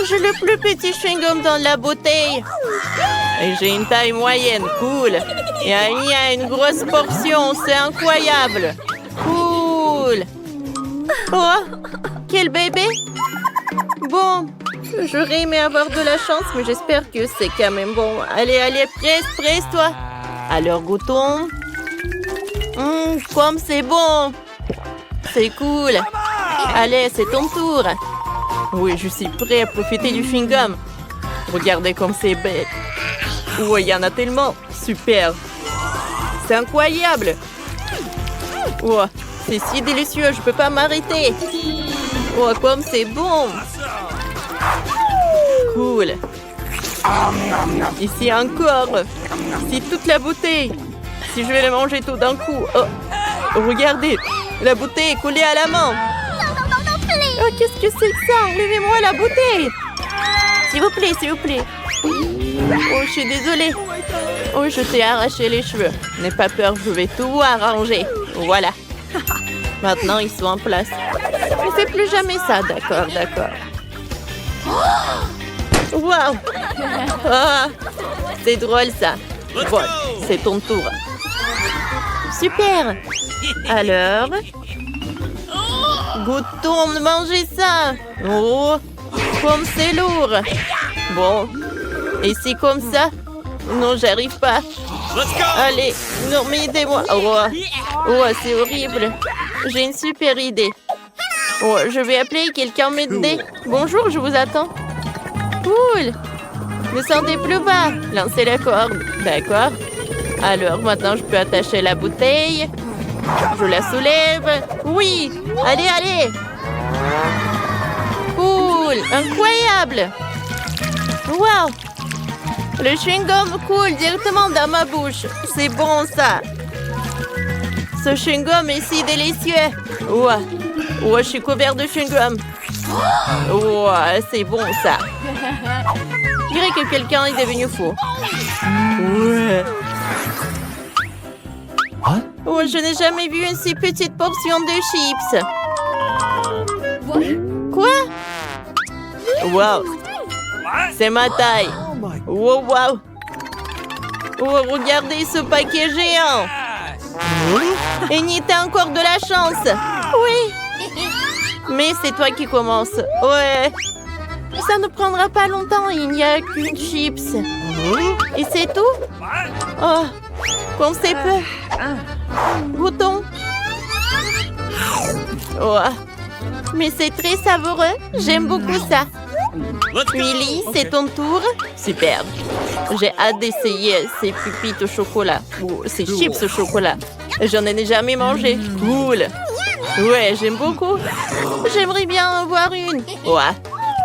J'ai le plus petit chewing-gum dans la bouteille. Et j'ai une taille moyenne, cool. Et il y a une grosse portion, c'est incroyable. Cool. Oh, quel bébé. Bon, j'aurais aimé avoir de la chance, mais j'espère que c'est quand même bon. Allez, allez, presse-toi. Alors, goûtons. Comme c'est bon. C'est cool. Allez, c'est ton tour. Oui, je suis prêt à profiter du chewing-gum. Regardez comme c'est bête. Oui, il y en a tellement. Super. C'est incroyable. Oh, c'est si délicieux, je peux pas m'arrêter. Oh, comme c'est bon. Cool. Ici encore. C'est toute la bouteille. Si je vais la manger tout d'un coup. Oh, regardez. La bouteille est collée à la main. Oh, qu'est-ce que c'est que ça? Enlevez-moi la bouteille. S'il vous plaît, s'il vous plaît. Oh, je suis désolée. Oh, je t'ai arraché les cheveux. N'aie pas peur, je vais tout arranger. Voilà. Maintenant, ils sont en place. Ne fais plus jamais ça. D'accord. Wow. Ah, c'est drôle, ça. Bon, c'est ton tour. Super. Alors, goûtons de manger ça. Oh, comme c'est lourd. Bon, et c'est comme ça? Non, j'arrive pas. Allez, non, mais aidez-moi. Oh, c'est horrible. J'ai une super idée. Oh, je vais appeler quelqu'un m'aider. Bonjour, je vous attends. Cool. Descendez plus bas. Lancez la corde. D'accord. Alors, maintenant, je peux attacher la bouteille. Je la soulève. Oui. Allez. Cool. Incroyable. Wow. Le chewing-gum coule directement dans ma bouche. C'est bon, ça. Ce chewing-gum est si délicieux. Oh, je suis couvert de chewing-gum. Oh, c'est bon, ça. Je dirais que quelqu'un est devenu fou. Ouais. Oh, je n'ai jamais vu une si petite portion de chips. Quoi? Wow. C'est ma taille. Wow. Oh, regardez ce paquet géant. Et il y a encore de la chance. Oui. Mais c'est toi qui commence. Ouais. Ça ne prendra pas longtemps. Il n'y a qu'une chips. Et c'est tout? Oh, comme c'est peu. Goûtons. Oh. Mais c'est très savoureux. J'aime beaucoup ça. Willy, c'est ton tour. Super. J'ai hâte d'essayer ces pupites au chocolat. Ou ces chips au chocolat. J'en ai jamais mangé. Cool. Ouais, j'aime beaucoup. J'aimerais bien en avoir une. Ouais.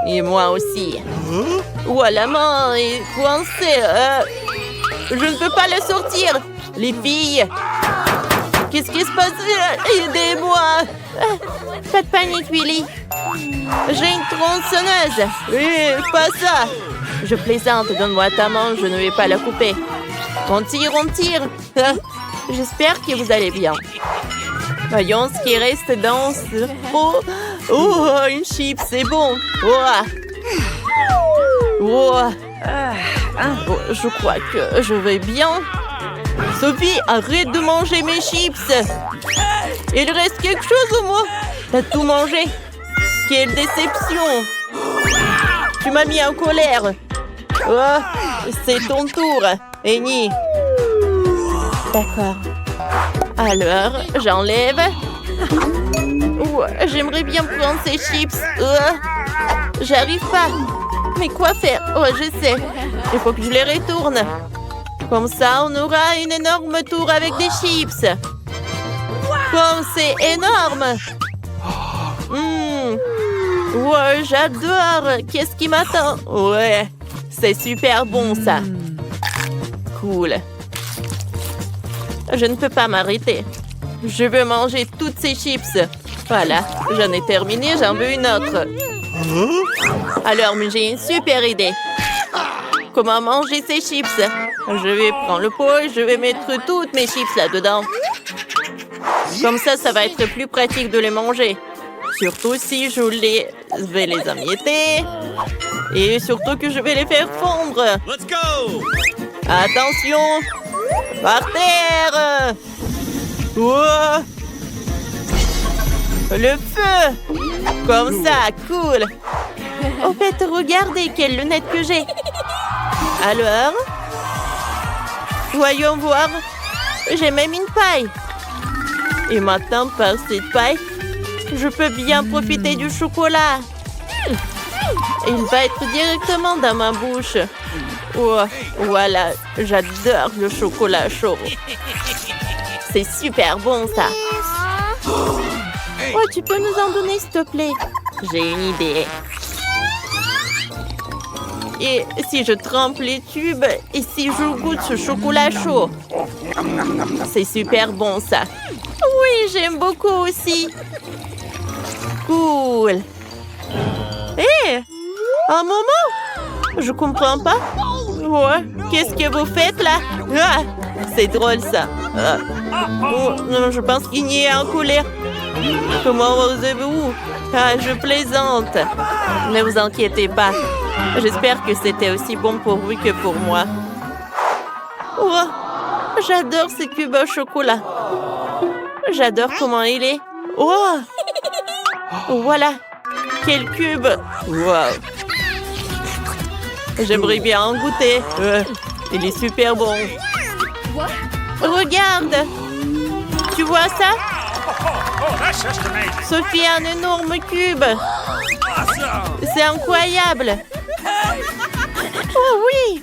Et moi aussi. Ouais, la main est coincée. Je ne peux pas la sortir. Les filles. Qu'est-ce qui se passe? Aidez-moi. Pas de panique, Willy. J'ai une tronçonneuse. Pas ça. Je plaisante. Donne-moi ta main. Je ne vais pas la couper. On tire. J'espère que vous allez bien. Voyons ce qui reste dans ce... Oh, une chip, c'est bon. Je crois que je vais bien. Sophie, arrête de manger mes chips. Il reste quelque chose au moins. T'as tout mangé. Quelle déception. Tu m'as mis en colère. Oh, c'est ton tour, Annie. D'accord. Alors, j'enlève. J'aimerais bien prendre ces chips. J'arrive pas. Mais quoi faire? Oh, je sais. Il faut que je les retourne. Comme ça, on aura une énorme tour avec des chips. Comme c'est énorme. Ouais, j'adore. Qu'est-ce qui m'attend? Ouais, c'est super bon, ça. Cool. Je ne peux pas m'arrêter. Je veux manger toutes ces chips. Voilà, j'en ai terminé, j'en veux une autre. Alors, j'ai une super idée. Comment manger ces chips? Je vais prendre le pot et je vais mettre toutes mes chips là-dedans. Comme ça va être plus pratique de les manger. Surtout si je les je vais les émietter. Et surtout que je vais les faire fondre. Let's go! Attention! Par terre! Wow. Le feu! Comme ça, cool! En fait, regardez quelles lunettes que j'ai! Alors? Voyons voir. J'ai même une paille. Et maintenant, par cette paille, je peux bien profiter du chocolat. Il va être directement dans ma bouche. Oh, voilà, j'adore le chocolat chaud. C'est super bon, ça. Oh, tu peux nous en donner, s'il te plaît? J'ai une idée. Et si je trempe les tubes et si je goûte ce chocolat chaud? C'est super bon, ça. Oui, j'aime beaucoup aussi. Cool. Hé, un moment. Je comprends pas. Ouais, qu'est-ce que vous faites là? Ah, c'est drôle, ça. Oh, non, je pense qu'il y a un colère. Comment osez-vous? Ah, je plaisante. Ne vous inquiétez pas. J'espère que c'était aussi bon pour vous que pour moi. Oh, j'adore ces cubes au chocolat. J'adore comment il est. Oh, voilà. Quel cube. Wow. J'aimerais bien en goûter. Il est super bon. Regarde. Tu vois ça? Sophie a un énorme cube. C'est incroyable. Oh oui.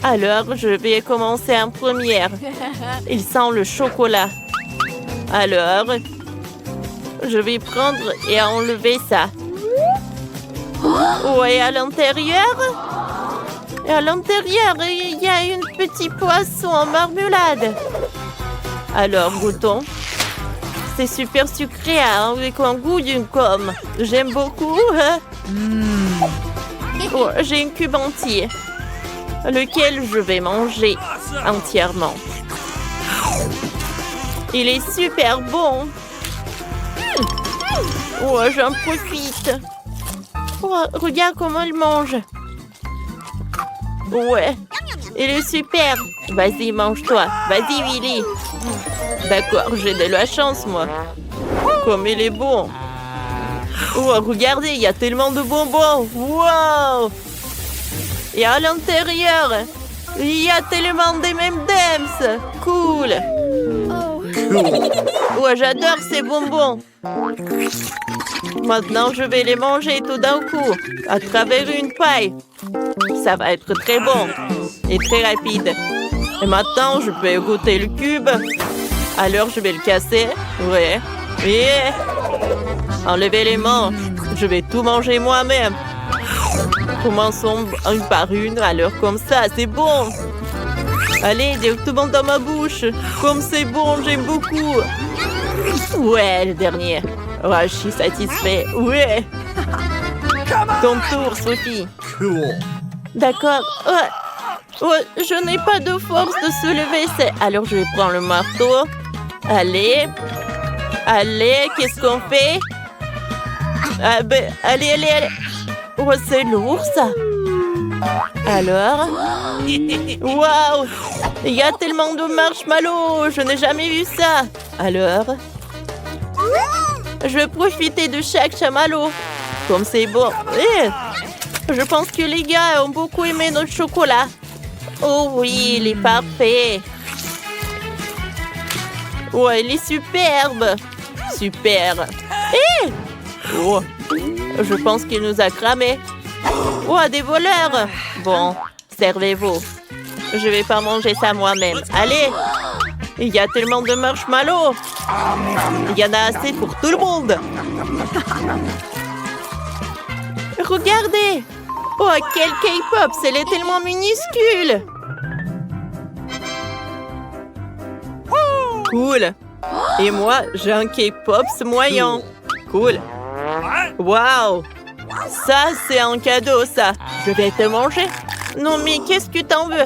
Alors, je vais commencer en première. Il sent le chocolat. Alors, je vais prendre et enlever ça. Oh, et à l'intérieur? Et à l'intérieur, il y a un petit poisson en marmelade. Alors, goûtons. C'est super sucré, hein, avec un goût d'une gomme. J'aime beaucoup. Oh, j'ai un cube entier, lequel je vais manger entièrement. Il est super bon. Oh, j'en profite. Oh, regarde comment il mange. Ouais, il est super. Vas-y, mange-toi. Vas-y, Willy. D'accord, j'ai de la chance, moi. Comme il est bon. Oh, regardez, il y a tellement de bonbons. Wow! Et à l'intérieur, il y a tellement de M&M's. Cool. Oh, j'adore ces bonbons. Maintenant, je vais les manger tout d'un coup, à travers une paille. Ça va être très bon et très rapide. Et maintenant, je peux goûter le cube. Alors, je vais le casser. Ouais. Et enlevez les mains. Je vais tout manger moi-même. Commençons une par une. Alors, comme ça, c'est bon. Allez, directement dans ma bouche. Comme c'est bon, j'aime beaucoup. Ouais, le dernier. Ouais, je suis satisfait. Ouais. Ton tour, Sophie. D'accord. Je n'ai pas de force de se lever. Alors, je vais prendre le marteau. Allez. Allez, qu'est-ce qu'on fait? Ah, ben, allez. Oh, c'est lourd, ça. Alors? Waouh! Il y a tellement de marshmallows. Je n'ai jamais vu ça. Alors? Je vais profiter de chaque chamallow. Comme c'est bon. Je pense que les gars ont beaucoup aimé notre chocolat. Oh oui, il est parfait. Ouais, il est superbe. Super. Oh, je pense qu'il nous a cramé. Oh, des voleurs. Bon, servez-vous. Je vais pas manger ça moi-même. Allez. Il y a tellement de marshmallows. Il y en a assez pour tout le monde. Regardez. Oh, quel K-pop. Elle est tellement minuscule. Cool. Et moi, j'ai un K-pop moyen. Cool. Waouh. Ça, c'est un cadeau, ça. Je vais te manger. Non, mais qu'est-ce que t'en veux?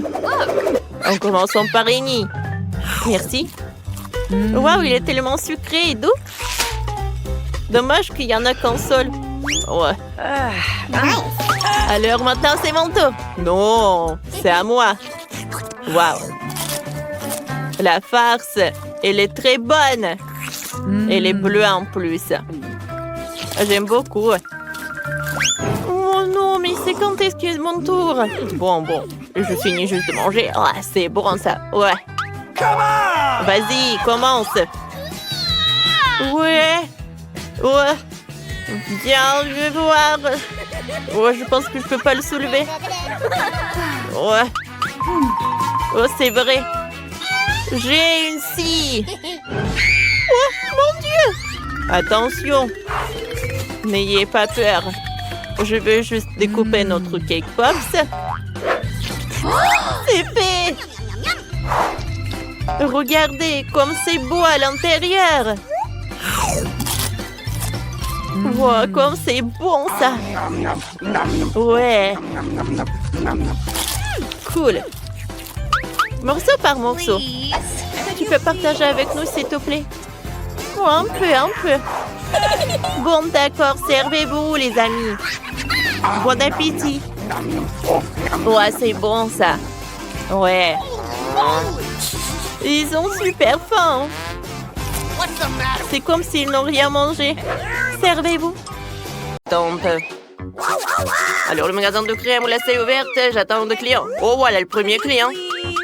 En commençant par Eni. Merci. Waouh, il est tellement sucré et doux. Dommage qu'il y en a qu'un seul. Ouais. Alors maintenant, c'est mon tour. Non, c'est à moi. Waouh. La farce, elle est très bonne. Elle est bleue en plus. J'aime beaucoup. Oh non, mais c'est quand est-ce que c'est mon tour? Bon, je finis juste de manger. Ah, c'est bon ça, ouais. Vas-y, commence. Ouais. Viens, je vais voir. Ouais, je pense que je peux pas le soulever. Ouais. Oh, c'est vrai. J'ai une scie. Oh, mon Dieu. Attention. N'ayez pas peur. Je veux juste découper notre cake pops. C'est fait. Regardez comme c'est beau à l'intérieur. Wow, comme c'est bon ça. Ouais. Cool. Morceau par morceau. Tu peux partager avec nous s'il te plaît? Oh, un peu. Bon d'accord, servez-vous les amis. Bon appétit. Ouais, c'est bon ça. Ouais. Ils ont super faim. C'est comme s'ils n'ont rien mangé. Servez-vous. Tombe. Alors, le magasin de crème glacée est ouvert. J'attends de clients. Oh, voilà le premier client.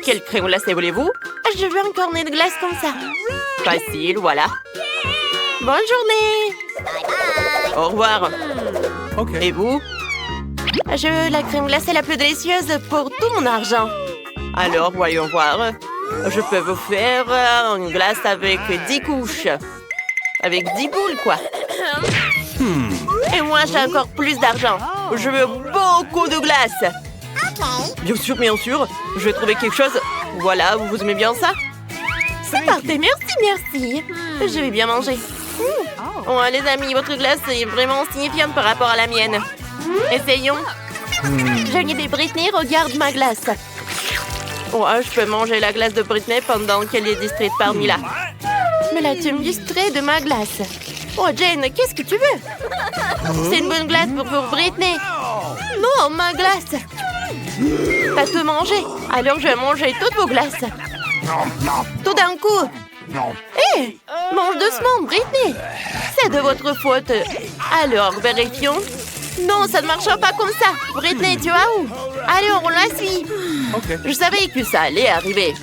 Quelle crème glacée voulez-vous? Je veux un cornet de glace comme ça. Facile, voilà. Bonne journée. Au revoir. Et vous? Je veux la crème glacée la plus délicieuse pour tout mon argent. Alors, voyons voir. Je peux vous faire une glace avec 10 couches. Avec 10 boules, quoi. Et moi, j'ai encore plus d'argent. Je veux beaucoup de glace. Bien sûr. Je vais trouver quelque chose. Voilà, vous aimez bien ça? C'est parfait, merci. Je vais bien manger. Oh, les amis, votre glace est vraiment signifiante par rapport à la mienne. Essayons. J'ai une idée, Britney, regarde ma glace. Ouais, je peux manger la glace de Britney pendant qu'elle est distraite par Mila. Mais là, tu me distrais de ma glace. Oh, Jane, qu'est-ce que tu veux? C'est une bonne glace pour Britney. Non, ma glace. T'as tout mangé. Alors, je vais manger toutes vos glaces. Tout d'un coup. Hé, mange doucement, Britney. C'est de votre faute. Alors, vérifions. Non, ça ne marchera pas comme ça. Britney, tu vas où? Alors, on la suit. Je savais que ça allait arriver.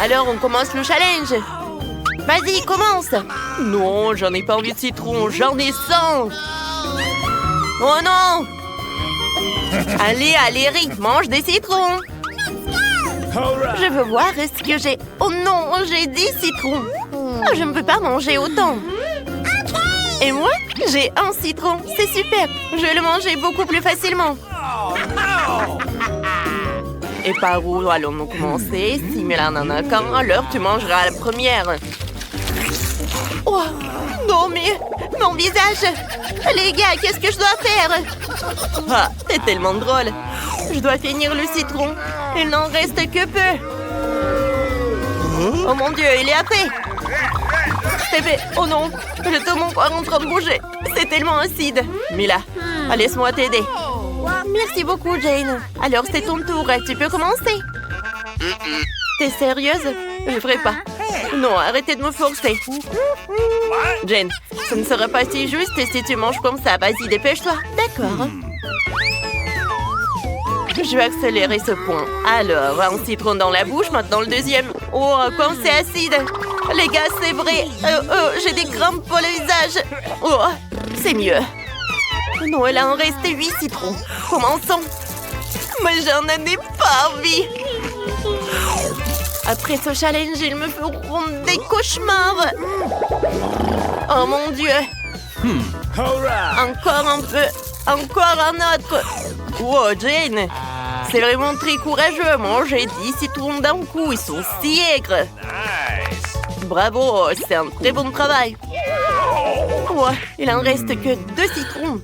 Alors, on commence le challenge. Vas-y, commence. Non, j'en ai pas envie de citron. J'en ai 100. Oh non. Allez, Rick, mange des citrons. Je veux voir ce que j'ai. Oh non, j'ai 10 citrons. Oh, je ne peux pas manger autant. Et moi, j'ai un citron. C'est super. Je vais le manger beaucoup plus facilement. Et par où allons-nous commencer? Si Mila n'en a qu'un, alors tu mangeras la première. Oh, non, mais mon visage. Les gars, qu'est-ce que je dois faire? Ah, c'est tellement drôle. Je dois finir le citron. Il n'en reste que peu. Oh mon Dieu, il est après. C'est fait. Oh non, j'ai tout mon corps en train de bouger. C'est tellement acide. Mila, laisse-moi t'aider. Merci beaucoup, Jane. Alors, c'est ton tour. Tu peux commencer. T'es sérieuse? Je ne ferai pas. Non, arrêtez de me forcer. Jane, ce ne sera pas si juste si tu manges comme ça. Vas-y, dépêche-toi. D'accord. Je vais accélérer ce point. Alors, un citron dans la bouche, maintenant le deuxième. Oh, comme c'est acide. Les gars, c'est vrai. J'ai des crampes pour le visage. Oh, c'est mieux. Non, il en reste 8 citrons. Commençons. Mais j'en ai pas envie. Après ce challenge, ils me feront des cauchemars. Oh mon Dieu. Encore un peu. Encore un autre. Wow, Jane. C'est vraiment très courageux. Manger 10 citrons d'un coup. Ils sont si aigres. Bravo, c'est un très bon travail. Oh, il en reste que 2 citrons.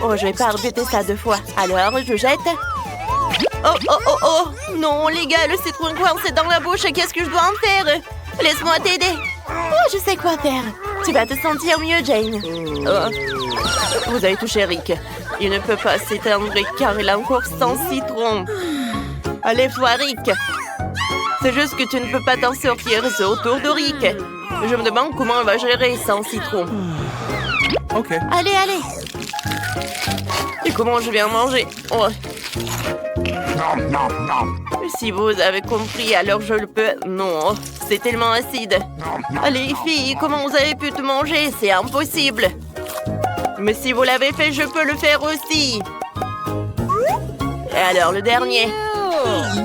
Oh, je vais pas répéter ça 2 fois. Alors, je jette. Oh. Non, les gars, le citron coincé dans la bouche. Qu'est-ce que je dois en faire? Laisse-moi t'aider. Oh, je sais quoi faire. Tu vas te sentir mieux, Jane. Oh. Vous avez touché Rick. Il ne peut pas s'éteindre car il a encore 100 citrons. Allez-toi, Rick. C'est juste que tu ne peux pas t'en sortir. C'est au tour de Rick. Je me demande comment il va gérer 100 citrons. Ok. Allez, allez. Et comment je vais en manger? Oh. Si vous avez compris, alors je le peux. Non, c'est tellement acide. Allez, filles, comment vous avez pu tout manger? C'est impossible. Mais si vous l'avez fait, je peux le faire aussi. Et alors, le dernier.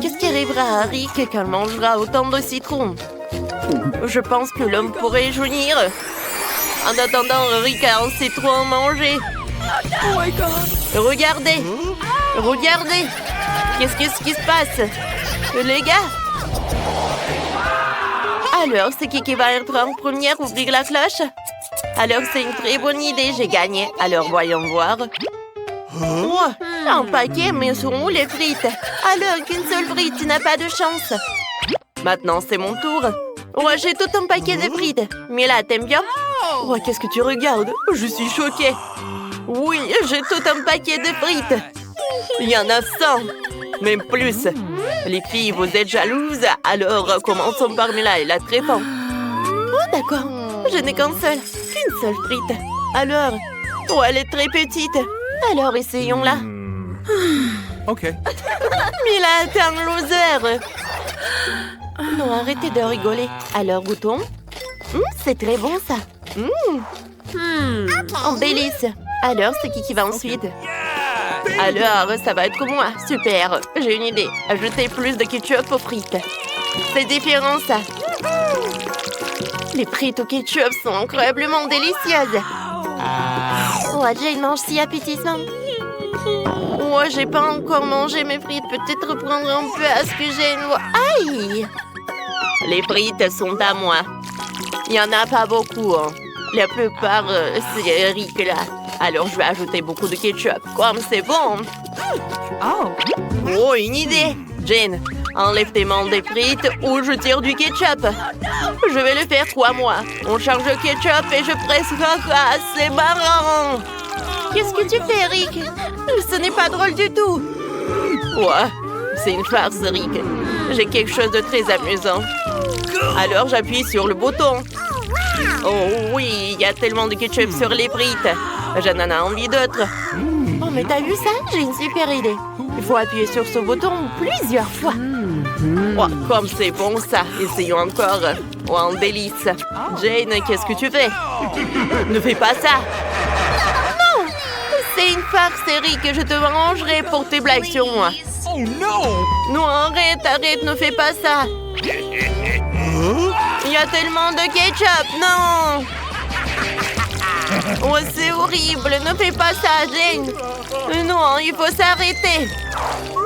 Qu'est-ce qui arrivera à Rick quand il mangera autant de citrons? Je pense que l'homme pourrait jaunir. En attendant, Rick a un citron mangé. Oh my God. Regardez. Regardez. Qu'est-ce qui se passe? Les gars? Alors, c'est qui va être en première ouvrir la cloche? Alors, c'est une très bonne idée, j'ai gagné. Alors, voyons voir. Oh, un paquet, mais sont où les frites? Alors, qu'une seule frite, tu n'as pas de chance. Maintenant, c'est mon tour. Oh, j'ai tout un paquet de frites. Mais là, t'aimes bien? Oh, qu'est-ce que tu regardes? Je suis choquée. Oui, j'ai tout un paquet de frites. Il y en a 100. Même plus. Les filles, vous êtes jalouses? Alors, commençons par Mila, elle a très faim. Oh, d'accord. Je n'ai qu'une seule frite. Alors, oh, elle est très petite. Alors, essayons-la. Ok. Mila, t'es un loser. Non, arrêtez de rigoler. Alors, goûtons. C'est très bon, ça. En délice. Alors, c'est qui va ensuite? Alors, ça va être moi. Super. J'ai une idée. Ajoutez plus de ketchup aux frites. C'est différent, ça. Les frites au ketchup sont incroyablement délicieuses. Oh, Jane mange si appétissant. Oh, j'ai pas encore mangé mes frites. Peut-être prendre un peu à ce que j'ai. Aïe! Les frites sont à moi. Il n'y en a pas beaucoup. Hein. La plupart, c'est Rick là. Alors, je vais ajouter beaucoup de ketchup. Comme c'est bon. Oh, une idée. Jane, enlève tes mains des frites ou je tire du ketchup. Je vais le faire 3 mois. On charge le ketchup et je presse caca. C'est marrant. Qu'est-ce que tu fais, Rick? Ce n'est pas drôle du tout. Ouais, c'est une farce, Rick. J'ai quelque chose de très amusant. Alors, j'appuie sur le bouton. Oh oui, il y a tellement de ketchup sur les frites. J'en ai envie d'autres. Oh, mais t'as vu ça? J'ai une super idée. Il faut appuyer sur ce bouton plusieurs fois. Oh, comme c'est bon ça. Essayons encore. Oh, un délice. Jane, qu'est-ce que tu fais? Ne fais pas ça. Non! C'est une farce, Eric. Je te vengerai pour tes blagues sur moi. Oh non! Non, arrête, ne fais pas ça. Il y a tellement de ketchup, non! Oh, c'est horrible, ne fais pas ça, Jane. Non, il faut s'arrêter.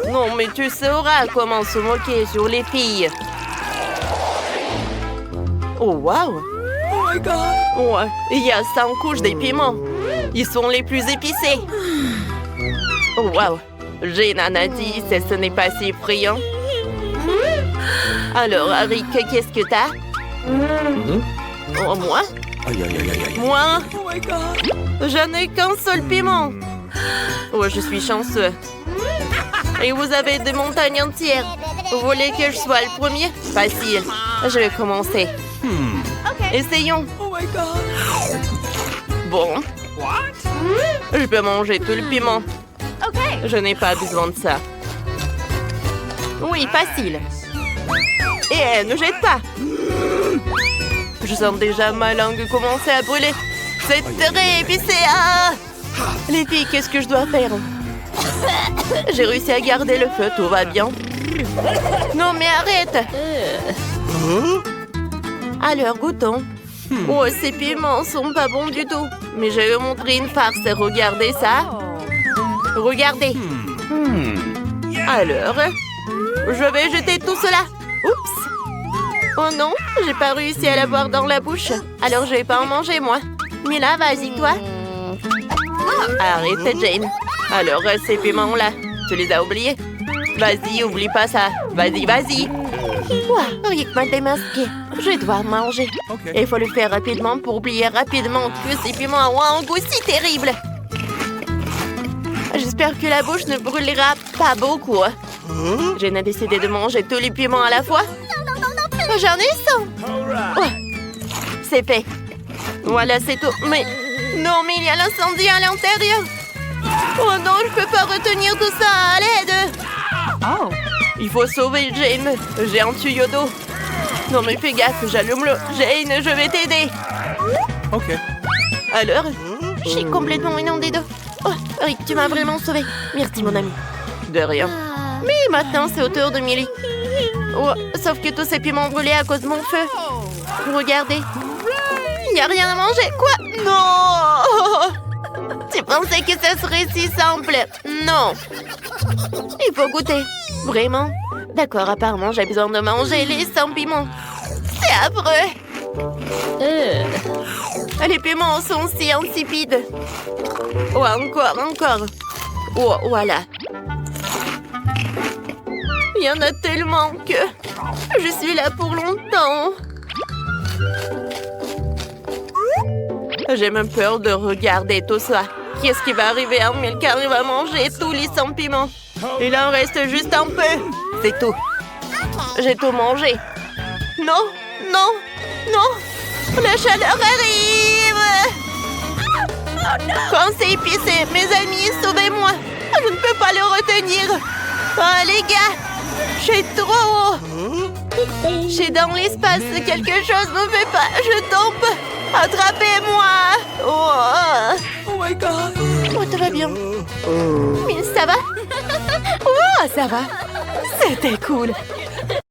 Non, mais tu sauras comment se moquer sur les filles. Oh, wow! Oh my God! Ouais, il y a 100 couches de piments. Ils sont les plus épicés. Oh, wow! Jane en a dit, ce n'est pas si effrayant. Alors, Rick, qu'est-ce que t'as? Oh, moi? Aïe, aïe, aïe, aïe. Moi? Oh my God! Je n'ai qu'un seul piment. Oh, je suis chanceux. Et vous avez des montagnes entières. Vous voulez que je sois le premier? Facile. Je vais commencer. Essayons. Oh my God! Bon. Je peux manger tout le piment. Je n'ai pas besoin de ça. Oui, facile. Et ne jette pas. Je sens déjà ma langue commencer à brûler. C'est très épicé. Ah! Les filles, qu'est-ce que je dois faire? J'ai réussi à garder le feu, tout va bien. Non, mais arrête. Alors, goûtons. Oh, ces piments sont pas bons du tout. Mais je vais vous montrer une farce. Regardez ça. Regardez. Alors, je vais jeter tout cela. Oups. Oh non, j'ai pas réussi à l'avoir dans la bouche. Alors, je vais pas en manger, moi. Mais là, vas-y, toi. Arrête, Jane. Alors, ces piments-là, tu les as oubliés? Vas-y, oublie pas ça. Vas-y, vas-y. Ouah, Rick m'a démasqué. Je dois manger. Il faut le faire rapidement pour oublier rapidement que ces piments ont un goût si terrible. J'espère que la bouche ne brûlera pas beaucoup. Jen a décidé de manger tous les piments à la fois. J'en ai 100. Oh, c'est fait. Voilà, c'est tout. Mais non, mais il y a l'incendie à l'intérieur. Oh non, je peux pas retenir tout ça. À l'aide. Oh. Il faut sauver Jane. J'ai un tuyau d'eau. Non, mais fais gaffe, j'allume l'eau. Jane, je vais t'aider. Ok. Alors, je suis complètement inondée d'eau. Oh, Rick, tu m'as vraiment sauvée. Merci, mon ami. De rien. Mais maintenant, c'est au tour de Millie. Oh, sauf que tous ces piments ont brûlé à cause de mon feu. Regardez. Il n'y a rien à manger. Quoi? Non! Tu pensais que ça serait si simple? Non. Il faut goûter. Vraiment? D'accord, apparemment, j'ai besoin de manger les sans piments. C'est affreux. Les piments sont si insipides. Oh, encore. Oh, voilà. Il y en a tellement que je suis là pour longtemps. J'ai même peur de regarder tout ça. Qu'est-ce qui va arriver à Milk quand il va manger tous les sans piments? Il en reste juste un peu. C'est tout. J'ai tout mangé. Non. La chaleur arrive. Quand c'est épicé, mes amis, sauvez-moi. Je ne peux pas le retenir. Oh, les gars, j'ai trop haut. J'ai dans l'espace, quelque chose me fait pas. Je tombe. Attrapez-moi. Oh my God. Oh, tout va bien. Mais ça va? Oh, ça va. C'était cool.